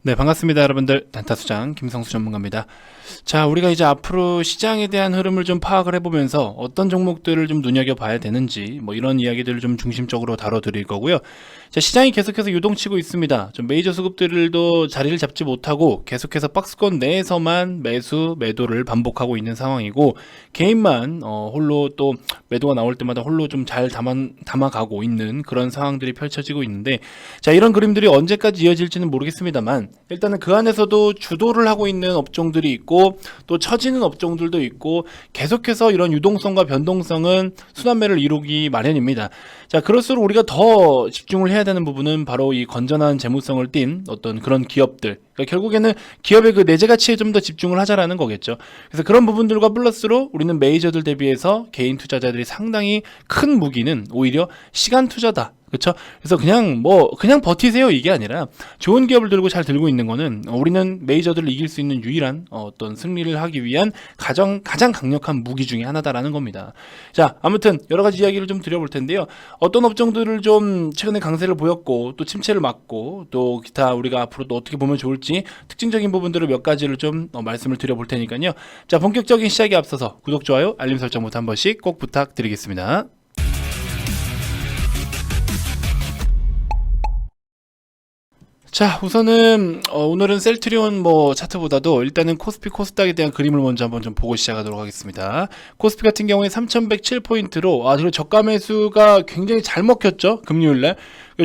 네, 반갑습니다. 여러분들. 단타수장 김성수 전문가입니다. 자, 우리가 이제 앞으로 시장에 대한 흐름을 좀 파악을 해보면서 어떤 종목들을 좀 눈여겨봐야 되는지 뭐 이런 이야기들을 좀 중심적으로 다뤄드릴 거고요. 자, 시장이 계속해서 유동치고 있습니다. 좀 메이저 수급들도 자리를 잡지 못하고 계속해서 박스권 내에서만 매수, 매도를 반복하고 있는 상황이고, 개인만 홀로 또 매도가 나올 때마다 홀로 좀 잘 담아가고 있는 그런 상황들이 펼쳐지고 있는데, 자, 이런 그림들이 언제까지 이어질지는 모르겠습니다만, 일단은 그 안에서도 주도를 하고 있는 업종들이 있고 또 처지는 업종들도 있고, 계속해서 이런 유동성과 변동성은 순환매를 이루기 마련입니다. 자, 그럴수록 우리가 더 집중을 해야 되는 부분은 바로 이 건전한 재무성을 띈 어떤 그런 기업들, 그러니까 결국에는 기업의 그 내재 가치에 좀 더 집중을 하자라는 거겠죠. 그래서 그런 부분들과 플러스로 우리는 메이저들 대비해서 개인 투자자들이 상당히 큰 무기는 오히려 시간 투자다. 그렇죠? 그래서 그냥 버티세요 이게 아니라, 좋은 기업을 들고 잘 들고 있는 거는 우리는 메이저들을 이길 수 있는 유일한 어떤 승리를 하기 위한 가장 강력한 무기 중에 하나다라는 겁니다. 자, 아무튼 여러 가지 이야기를 좀 드려볼 텐데요. 어떤 업종들을 좀 최근에 강세를 보였고 또 침체를 맞고 또 기타 우리가 앞으로 또 어떻게 보면 좋을지 특징적인 부분들을 몇 가지를 좀 말씀을 드려볼 테니까요. 자, 본격적인 시작에 앞서서 구독, 좋아요, 알림 설정부터 한 번씩 꼭 부탁드리겠습니다. 자, 우선은 오늘은 셀트리온 차트보다도 일단은 코스피 코스닥에 대한 그림을 먼저 한번 좀 보고 시작하도록 하겠습니다. 코스피 같은 경우에 3107포인트로 그리고 저가 매수가 굉장히 잘 먹혔죠, 금요일날.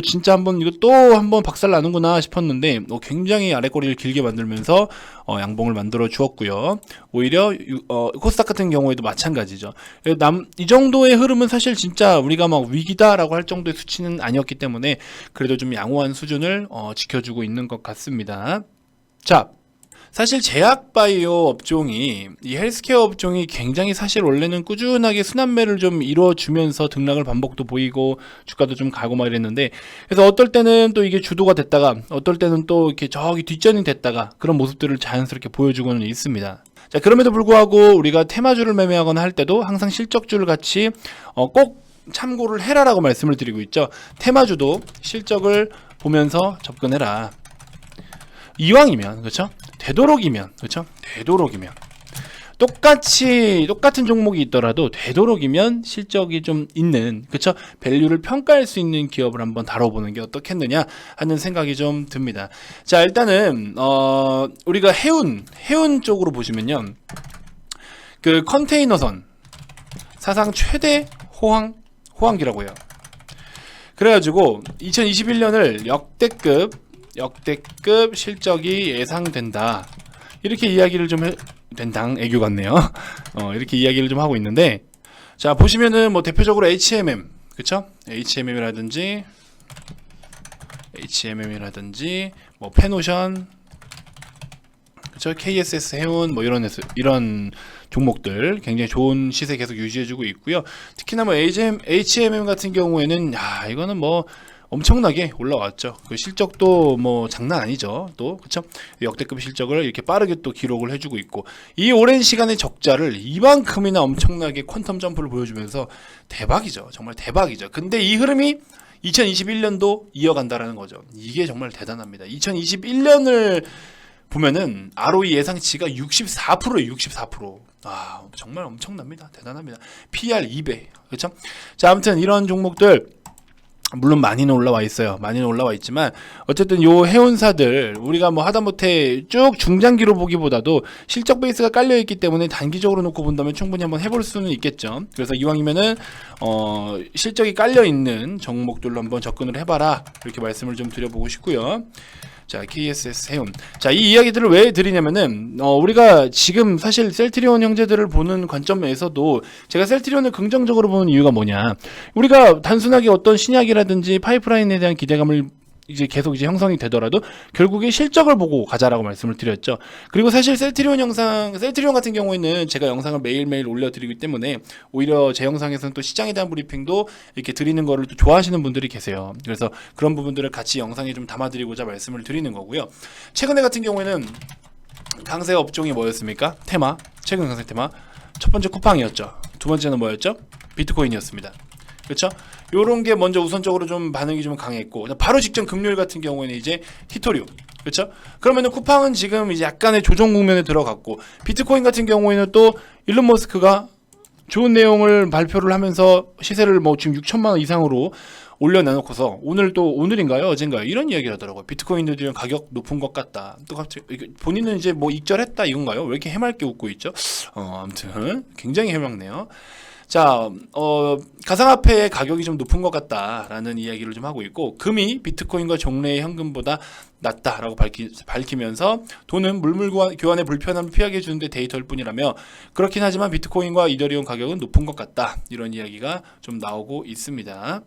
진짜 이거 또 한번 박살 나는구나 싶었는데 굉장히 아랫꼬리를 길게 만들면서 양봉을 만들어 주었고요. 오히려 코스닥 같은 경우에도 마찬가지죠. 이 정도의 흐름은 사실 진짜 우리가 막 위기다라고 할 정도의 수치는 아니었기 때문에 그래도 좀 양호한 수준을 지켜주고 있는 것 같습니다. 자, 사실 제약바이오 업종이, 이 헬스케어 업종이 굉장히 사실 원래는 꾸준하게 순환매를 좀 이루어주면서 등락을 반복도 보이고 주가도 좀 가고 막 이랬는데, 그래서 어떨 때는 또 이게 주도가 됐다가 어떨 때는 또 이렇게 저기 뒷전이 됐다가 그런 모습들을 자연스럽게 보여주고는 있습니다. 자, 그럼에도 불구하고 우리가 테마주를 매매하거나 할 때도 항상 실적주를 같이 꼭 참고를 해라라고 말씀을 드리고 있죠. 테마주도 실적을 보면서 접근해라. 이왕이면, 그렇죠? 되도록이면, 그렇죠? 되도록이면 똑같은 종목이 있더라도 되도록이면 실적이 좀 있는, 그렇죠? 밸류를 평가할 수 있는 기업을 한번 다뤄보는 게 어떻겠느냐 하는 생각이 좀 듭니다. 자, 일단은 우리가 해운 쪽으로 보시면요, 그 컨테이너선 사상 최대 호황기라고 해요. 그래가지고 2021년을 역대급 실적이 예상된다, 이렇게 이야기를 좀 된당 애교 같네요. 이렇게 이야기를 좀 하고 있는데, 자, 보시면은 대표적으로 HMM, 그쵸? HMM이라든지 페노션, 그쵸? KSS 해운 이런 종목들 굉장히 좋은 시세 계속 유지해주고 있고요. 특히나 HMM 같은 경우에는 이거는 엄청나게 올라왔죠. 그 실적도 장난 아니죠. 또 그쵸? 역대급 실적을 이렇게 빠르게 또 기록을 해주고 있고, 이 오랜 시간의 적자를 이만큼이나 엄청나게 퀀텀 점프를 보여주면서 대박이죠. 정말 대박이죠. 근데 이 흐름이 2021년도 이어간다라는 거죠. 이게 정말 대단합니다. 2021년을 보면은 ROE 예상치가 64%예요. 64%. 정말 엄청납니다. 대단합니다. PR 2배. 그렇죠? 자, 아무튼 이런 종목들 물론 많이는 올라와 있어요. 많이는 올라와 있지만 어쨌든 요 해운사들 우리가 하다못해 쭉 중장기로 보기보다도 실적 베이스가 깔려 있기 때문에 단기적으로 놓고 본다면 충분히 한번 해볼 수는 있겠죠. 그래서 이왕이면은 실적이 깔려 있는 종목들로 한번 접근을 해봐라, 이렇게 말씀을 좀 드려보고 싶고요. 자, KSS 해운. 자, 이 이야기들을 왜 드리냐면은 우리가 지금 사실 셀트리온 형제들을 보는 관점에서도 제가 셀트리온을 긍정적으로 보는 이유가 뭐냐, 우리가 단순하게 어떤 신약이라든지 파이프라인에 대한 기대감을 계속 형성이 되더라도 결국에 실적을 보고 가자라고 말씀을 드렸죠. 그리고 사실 셀트리온 같은 경우에는 제가 영상을 매일매일 올려드리기 때문에 오히려 제 영상에서는 또 시장에 대한 브리핑도 이렇게 드리는 거를 또 좋아하시는 분들이 계세요. 그래서 그런 부분들을 같이 영상에 좀 담아드리고자 말씀을 드리는 거고요. 최근에 같은 경우에는 강세 업종이 뭐였습니까? 테마. 최근 강세 테마 첫 번째 쿠팡이었죠. 두 번째는 뭐였죠? 비트코인이었습니다. 그렇죠? 요런 게 먼저 우선적으로 좀 반응이 좀 강했고, 바로 직전 금요일 같은 경우에는 이제 히토리움. 그렇죠? 그러면은 쿠팡은 지금 이제 약간의 조정 국면에 들어갔고, 비트코인 같은 경우에는 또 일론 머스크가 좋은 내용을 발표를 하면서 시세를 뭐 지금 6천만 원 이상으로 올려내놓고서 오늘 또 오늘인가요 어젠가요 이런 이야기를 하더라고요. 비트코인들이 가격 높은 것 같다. 또 갑자기 본인은 이제 뭐 익절했다 이건가요? 왜 이렇게 해맑게 웃고 있죠? 아무튼 굉장히 해맑네요. 자, 가상화폐의 가격이 좀 높은 것 같다라는 이야기를 좀 하고 있고, 금이 비트코인과 종래의 현금보다 낮다라고 밝히면서 돈은 물물 교환의 불편함을 피하게 해주는데 데이터일 뿐이라며, 그렇긴 하지만 비트코인과 이더리움 가격은 높은 것 같다, 이런 이야기가 좀 나오고 있습니다.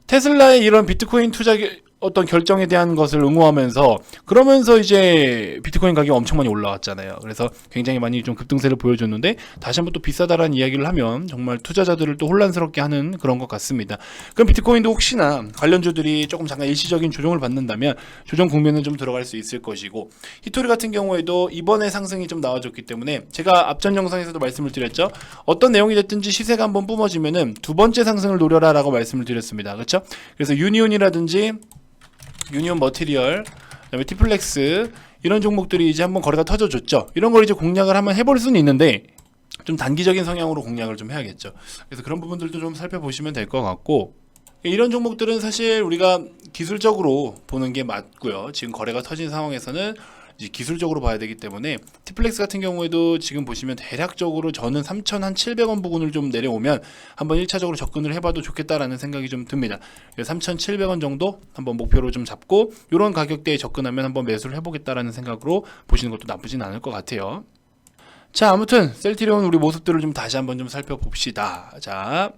테슬라의 이런 비트코인 투자 어떤 결정에 대한 것을 응호하면서, 그러면서 이제 비트코인 가격이 엄청 많이 올라왔잖아요. 그래서 굉장히 많이 좀 급등세를 보여줬는데, 다시 한번 또 비싸다라는 이야기를 하면 정말 투자자들을 또 혼란스럽게 하는 그런 것 같습니다. 그럼 비트코인도 혹시나 관련주들이 조금 잠깐 일시적인 조정을 받는다면 조정 국면은 좀 들어갈 수 있을 것이고, 히토리 같은 경우에도 이번에 상승이 좀 나와줬기 때문에 제가 앞전 영상에서도 말씀을 드렸죠. 어떤 내용이 됐든지 시세가 한번 뿜어지면은 두 번째 상승을 노려라 라고 말씀을 드렸습니다. 그렇죠? 그래서 유니온이라든지 유니온 머티리얼, 그다음에 티플렉스 이런 종목들이 이제 한번 거래가 터져줬죠. 이런 걸 이제 공략을 한번 해볼 수는 있는데 좀 단기적인 성향으로 공략을 좀 해야겠죠. 그래서 그런 부분들도 좀 살펴보시면 될 것 같고, 이런 종목들은 사실 우리가 기술적으로 보는 게 맞고요. 지금 거래가 터진 상황에서는 이제 기술적으로 봐야 되기 때문에, 티플렉스 같은 경우에도 지금 보시면 대략적으로 저는 3,700원 부근을 좀 내려오면 한번 1차적으로 접근을 해봐도 좋겠다라는 생각이 좀 듭니다. 3,700원 정도 한번 목표로 좀 잡고 이런 가격대에 접근하면 한번 매수를 해보겠다라는 생각으로 보시는 것도 나쁘진 않을 것 같아요. 자, 아무튼 셀트리온 우리 모습들을 좀 다시 한번 좀 살펴봅시다. 자,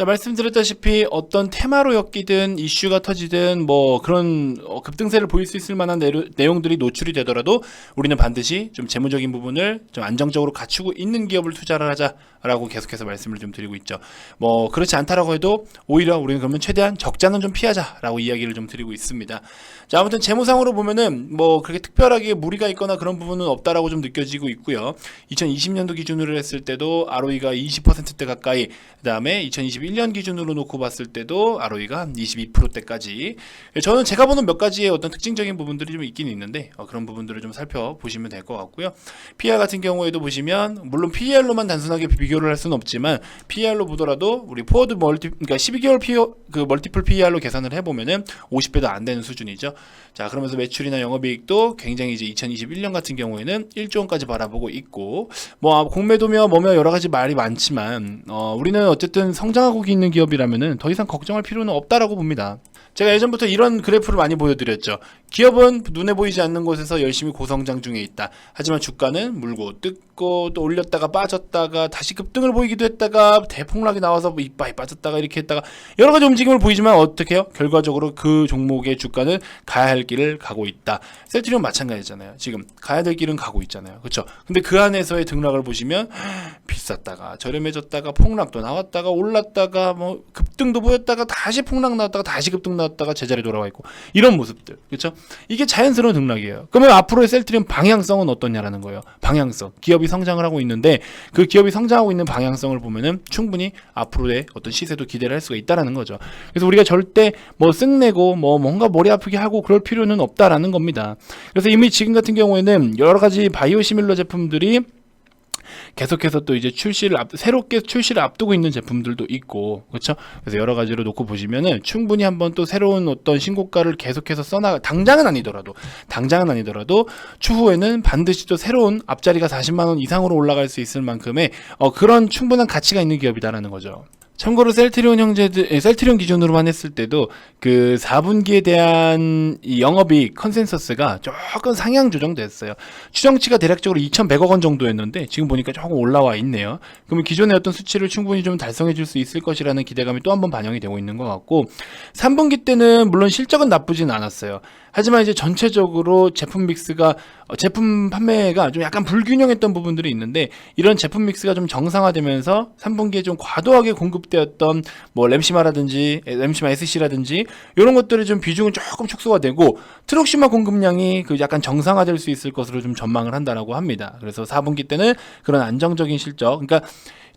말씀드렸다시피 어떤 테마로 엮이든 이슈가 터지든 뭐 그런 급등세를 보일 수 있을 만한 내용들이 노출이 되더라도 우리는 반드시 좀 재무적인 부분을 좀 안정적으로 갖추고 있는 기업을 투자를 하자라고 계속해서 말씀을 좀 드리고 있죠. 뭐 그렇지 않다라고 해도 오히려 우리는 그러면 최대한 적자는 좀 피하자라고 이야기를 좀 드리고 있습니다. 자, 아무튼 재무상으로 보면은 뭐 그렇게 특별하게 무리가 있거나 그런 부분은 없다라고 좀 느껴지고 있고요. 2020년도 기준으로 했을 때도 ROE가 20%대 가까이, 그다음에 2021년 기준으로 놓고 봤을 때도 ROE가 22%대까지. 저는 제가 보는 몇 가지의 어떤 특징적인 부분들이 좀 있긴 있는데 그런 부분들을 좀 살펴보시면 될 것 같고요. PER 같은 경우에도 보시면 물론 PER로만 단순하게 비교를 할 수는 없지만 PER로 보더라도 우리 포워드 그러니까 12개월 그 멀티플 PER로 계산을 해보면은 50배도 안 되는 수준이죠. 자, 그러면서 매출이나 영업이익도 굉장히 이제 2021년 같은 경우에는 1조 원까지 바라보고 있고, 뭐 공매도며 뭐며 여러 가지 말이 많지만 우리는 어쨌든 성장하고 있는 기업이라면은 더 이상 걱정할 필요는 없다라고 봅니다. 제가 예전부터 이런 그래프를 많이 보여드렸죠. 기업은 눈에 보이지 않는 곳에서 열심히 고성장 중에 있다. 하지만 주가는 물고 뜯고 또 올렸다가 빠졌다가 다시 급등을 보이기도 했다가 대폭락이 나와서 이빠이 빠졌다가 이렇게 했다가 여러 가지 움직임을 보이지만 어떻게 해요? 결과적으로 그 종목의 주가는 가야 할 길을 가고 있다. 셀트리온 마찬가지잖아요. 지금 가야 될 길은 가고 있잖아요. 그렇죠? 근데 그 안에서의 등락을 보시면 비쌌다가 저렴해졌다가 폭락도 나왔다가 올랐다가 뭐 급등도 보였다가 다시 폭락 나왔다가 다시 급등 나왔다가 제자리에 돌아와 있고, 이런 모습들. 그렇죠? 이게 자연스러운 등락이에요. 그러면 앞으로의 셀트리온 방향성은 어떠냐라는 거예요. 방향성. 기업이 성장을 하고 있는데 그 기업이 성장하고 있는 방향성을 보면은 충분히 앞으로의 어떤 시세도 기대를 할 수가 있다라는 거죠. 그래서 우리가 절대 뭐 쓱내고 뭐 뭔가 머리 아프게 하고 그럴 필요는 없다라는 겁니다. 그래서 이미 지금 같은 경우에는 여러 가지 바이오 시밀러 제품들이 계속해서 또 이제 새롭게 출시를 앞두고 있는 제품들도 있고, 그렇죠? 그래서 여러 가지로 놓고 보시면은 충분히 한번 또 새로운 어떤 신고가를 계속해서 당장은 아니더라도 추후에는 반드시 또 새로운 앞자리가 40만 원 이상으로 올라갈 수 있을 만큼의 그런 충분한 가치가 있는 기업이다라는 거죠. 참고로 셀트리온 기준으로만 했을 때도 그 4분기에 대한 이 영업이익 컨센서스가 조금 상향 조정됐어요. 추정치가 대략적으로 2,100억 원 정도였는데 지금 보니까 조금 올라와 있네요. 그러면 기존의 어떤 수치를 충분히 좀 달성해 줄 수 있을 것이라는 기대감이 또 한 번 반영이 되고 있는 것 같고, 3분기 때는 물론 실적은 나쁘진 않았어요. 하지만 이제 전체적으로 제품 판매가 좀 약간 불균형했던 부분들이 있는데, 이런 제품 믹스가 좀 정상화되면서 3분기에 좀 과도하게 공급되었던 뭐 램시마 SC라든지 이런 것들이 좀 비중은 조금 축소가 되고, 트럭시마 공급량이 그 약간 정상화될 수 있을 것으로 좀 전망을 한다라고 합니다. 그래서 4분기 때는 그런 안정적인 실적, 그러니까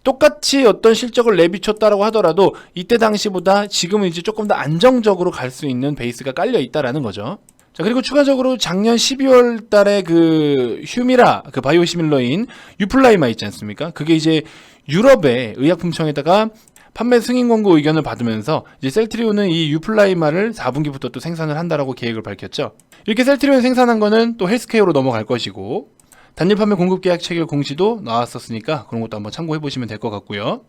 똑같이 어떤 실적을 내비쳤다라고 하더라도 이때 당시보다 지금은 이제 조금 더 안정적으로 갈 수 있는 베이스가 깔려 있다라는 거죠. 자, 그리고 추가적으로 작년 12월 달에 그 휴미라, 그 바이오시밀러인 유플라이마 있지 않습니까? 그게 이제 유럽의 의약품청에다가 판매 승인 권고 의견을 받으면서 이제 셀트리온은 이 유플라이마를 4분기부터 또 생산을 한다라고 계획을 밝혔죠. 이렇게 셀트리온이 생산한 거는 또 헬스케어로 넘어갈 것이고, 단일 판매 공급 계약 체결 공시도 나왔었으니까 그런 것도 한번 참고해 보시면 될 것 같고요.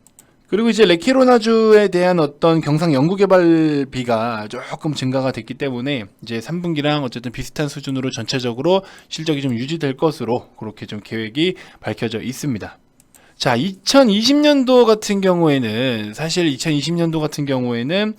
그리고 이제 레키로나주에 대한 어떤 경상 연구개발비가 조금 증가가 됐기 때문에 이제 3분기랑 어쨌든 비슷한 수준으로 전체적으로 실적이 좀 유지될 것으로 그렇게 좀 계획이 밝혀져 있습니다. 자, 2020년도 같은 경우에는 사실 2020년도 같은 경우에는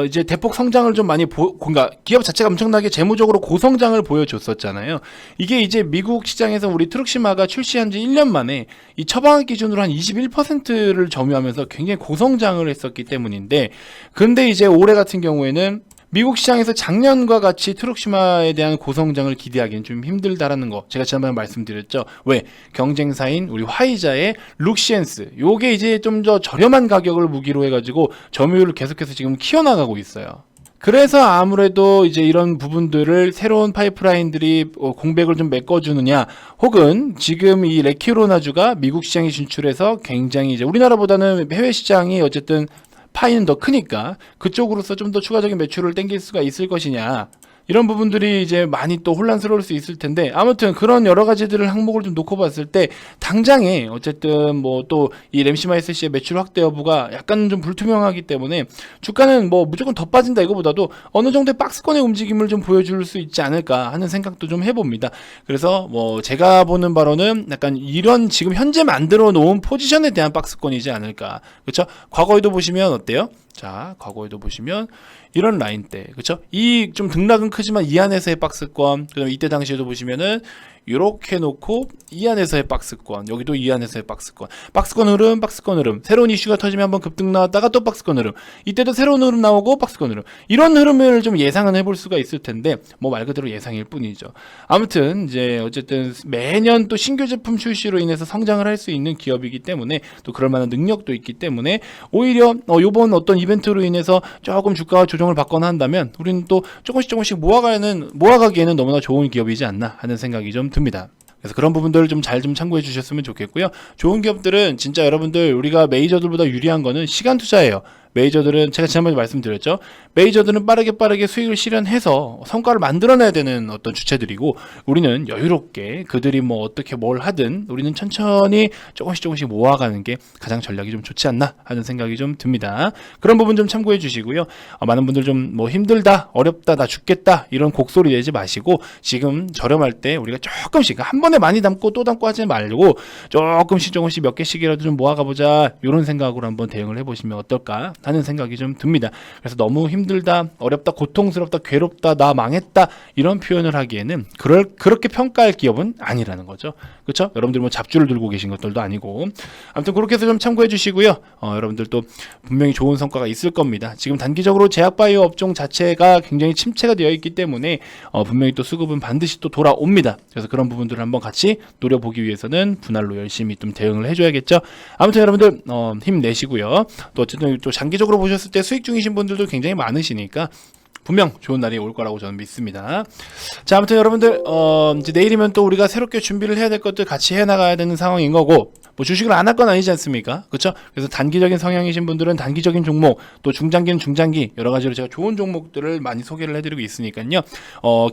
이제 대폭 성장을 좀 많이 그러니까 기업 자체가 엄청나게 재무적으로 고성장을 보여줬었잖아요. 이게 이제 미국 시장에서 우리 트룩시마가 출시한 지 1년 만에 이 처방학 기준으로 한 21%를 점유하면서 굉장히 고성장을 했었기 때문인데, 근데 이제 올해 같은 경우에는 미국 시장에서 작년과 같이 트룩시마에 대한 고성장을 기대하기는 좀 힘들다라는 거 제가 지난번에 말씀드렸죠. 왜? 경쟁사인 우리 화이자의 룩시엔스, 요게 이제 좀 더 저렴한 가격을 무기로 해가지고 점유율을 계속해서 지금 키워나가고 있어요. 그래서 아무래도 이제 이런 부분들을 새로운 파이프라인들이 공백을 좀 메꿔주느냐, 혹은 지금 이 레키로나주가 미국 시장에 진출해서 굉장히 이제 우리나라보다는 해외 시장이 어쨌든 파이는 더 크니까 그쪽으로서 좀 더 추가적인 매출을 땡길 수가 있을 것이냐, 이런 부분들이 이제 많이 또 혼란스러울 수 있을 텐데, 아무튼 그런 여러 가지들을 항목을 좀 놓고 봤을 때 당장에 어쨌든 뭐 또 이 램시마 SC의 매출 확대 여부가 약간 좀 불투명하기 때문에 주가는 뭐 무조건 더 빠진다 이거보다도 어느 정도의 박스권의 움직임을 좀 보여줄 수 있지 않을까 하는 생각도 좀 해봅니다. 그래서 뭐 제가 보는 바로는 약간 이런 지금 현재 만들어 놓은 포지션에 대한 박스권이지 않을까. 그렇죠? 과거에도 보시면 어때요? 자, 과거에도 보시면 이런 라인대, 그렇죠? 이 좀 등락은 크지만 이 안에서의 박스권, 그다음에 이때 당시에도 보시면은 이렇게 놓고 이 안에서의 박스권, 여기도 이 안에서의 박스권 흐름, 새로운 이슈가 터지면 한번 급등 나왔다가 또 박스권 흐름, 이때도 새로운 흐름 나오고 박스권 흐름, 이런 흐름을 좀 예상은 해볼 수가 있을 텐데 뭐 말 그대로 예상일 뿐이죠. 아무튼 이제 어쨌든 매년 또 신규 제품 출시로 인해서 성장을 할 수 있는 기업이기 때문에 또 그럴 만한 능력도 있기 때문에 오히려 요번 어떤 이벤트로 인해서 조금 주가가 조정을 받거나 한다면 우리는 또 조금씩 모아가기에는 너무나 좋은 기업이지 않나 하는 생각이 좀 듭니다. 그래서 그런 부분들을 좀 잘 좀 참고해 주셨으면 좋겠고요. 좋은 기업들은 진짜 여러분들, 우리가 메이저들보다 유리한 거는 시간 투자예요. 메이저들은 제가 지난번에 말씀드렸죠. 메이저들은 빠르게 수익을 실현해서 성과를 만들어내야 되는 어떤 주체들이고, 우리는 여유롭게 그들이 뭐 어떻게 뭘 하든 우리는 천천히 조금씩 모아가는 게 가장 전략이 좀 좋지 않나 하는 생각이 좀 듭니다. 그런 부분 좀 참고해 주시고요. 많은 분들 좀 뭐 힘들다, 어렵다, 나 죽겠다 이런 곡소리 내지 마시고, 지금 저렴할 때 우리가 조금씩 한 번에 많이 담고 또 담고 하지 말고 조금씩 몇 개씩이라도 좀 모아가 보자, 이런 생각으로 한번 대응을 해보시면 어떨까 하는 생각이 좀 듭니다. 그래서 너무 힘들다, 어렵다, 고통스럽다, 괴롭다, 나 망했다 이런 표현을 하기에는 그렇게 평가할 기업은 아니라는 거죠. 그렇죠? 여러분들 뭐 잡주를 들고 계신 것들도 아니고. 아무튼 그렇게 해서 좀 참고해 주시고요. 여러분들도 분명히 좋은 성과가 있을 겁니다. 지금 단기적으로 제약바이오 업종 자체가 굉장히 침체가 되어 있기 때문에 분명히 또 수급은 반드시 또 돌아옵니다. 그래서 그런 부분들을 한번 같이 노려보기 위해서는 분할로 열심히 좀 대응을 해줘야겠죠. 아무튼 여러분들 힘내시고요. 또 어쨌든 또 장기적으로 보셨을 때 수익 중이신 분들도 굉장히 많으시니까 분명 좋은 날이 올 거라고 저는 믿습니다. 자, 아무튼 여러분들 이제 내일이면 또 우리가 새롭게 준비를 해야 될 것들 같이 해나가야 되는 상황인 거고, 뭐 주식을 안 할 건 아니지 않습니까? 그렇죠? 그래서 단기적인 성향이신 분들은 단기적인 종목, 또 중장기는 중장기, 여러 가지로 제가 좋은 종목들을 많이 소개를 해드리고 있으니까요.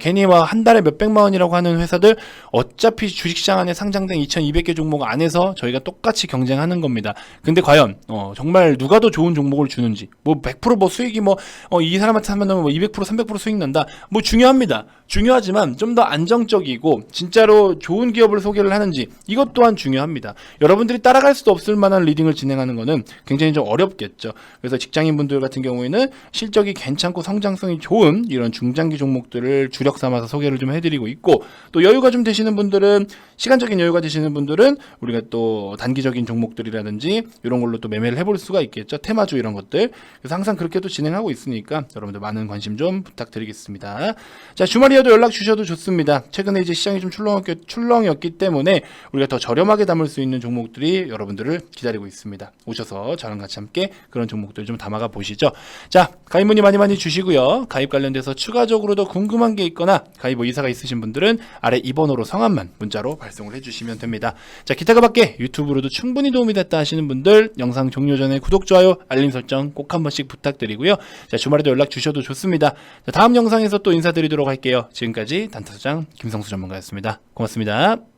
괜히 막 한 달에 몇백만 원이라고 하는 회사들, 어차피 주식시장 안에 상장된 2200개 종목 안에서 저희가 똑같이 경쟁하는 겁니다. 근데 과연 정말 누가 더 좋은 종목을 주는지, 뭐 100% 뭐 수익이 뭐 이 사람한테 하면 뭐 200% 300% 수익 난다, 뭐 중요합니다. 중요하지만 좀 더 안정적이고 진짜로 좋은 기업을 소개를 하는지, 이것 또한 중요합니다. 여러분들이 따라갈 수도 없을 만한 리딩을 진행하는 거는 굉장히 좀 어렵겠죠. 그래서 직장인분들 같은 경우에는 실적이 괜찮고 성장성이 좋은 이런 중장기 종목들을 주력 삼아서 소개를 좀 해드리고 있고, 또 여유가 좀 되시는 분들은, 시간적인 여유가 되시는 분들은 우리가 또 단기적인 종목들이라든지 이런 걸로 또 매매를 해볼 수가 있겠죠. 테마주 이런 것들. 그래서 항상 그렇게 또 진행하고 있으니까 여러분들 많은 관심 좀 부탁드리겠습니다. 자, 주말이어도 연락 주셔도 좋습니다. 최근에 이제 시장이 좀 출렁이었기 때문에 우리가 더 저렴하게 담을 수 있는 종목 종목들이 여러분들을 기다리고 있습니다. 오셔서 저랑 같이 함께 그런 종목들 좀 담아가 보시죠. 자, 가입 문의 많이 주시고요. 가입 관련돼서 추가적으로 더 궁금한 게 있거나 가입 의사가 있으신 분들은 아래 2번으로 성함만 문자로 발송을 해주시면 됩니다. 자, 기타가 밖에 유튜브로도 충분히 도움이 됐다 하시는 분들 영상 종료 전에 구독, 좋아요, 알림 설정 꼭 한 번씩 부탁드리고요. 자, 주말에도 연락 주셔도 좋습니다. 자, 다음 영상에서 또 인사드리도록 할게요. 지금까지 단타소장 김성수 전문가였습니다. 고맙습니다.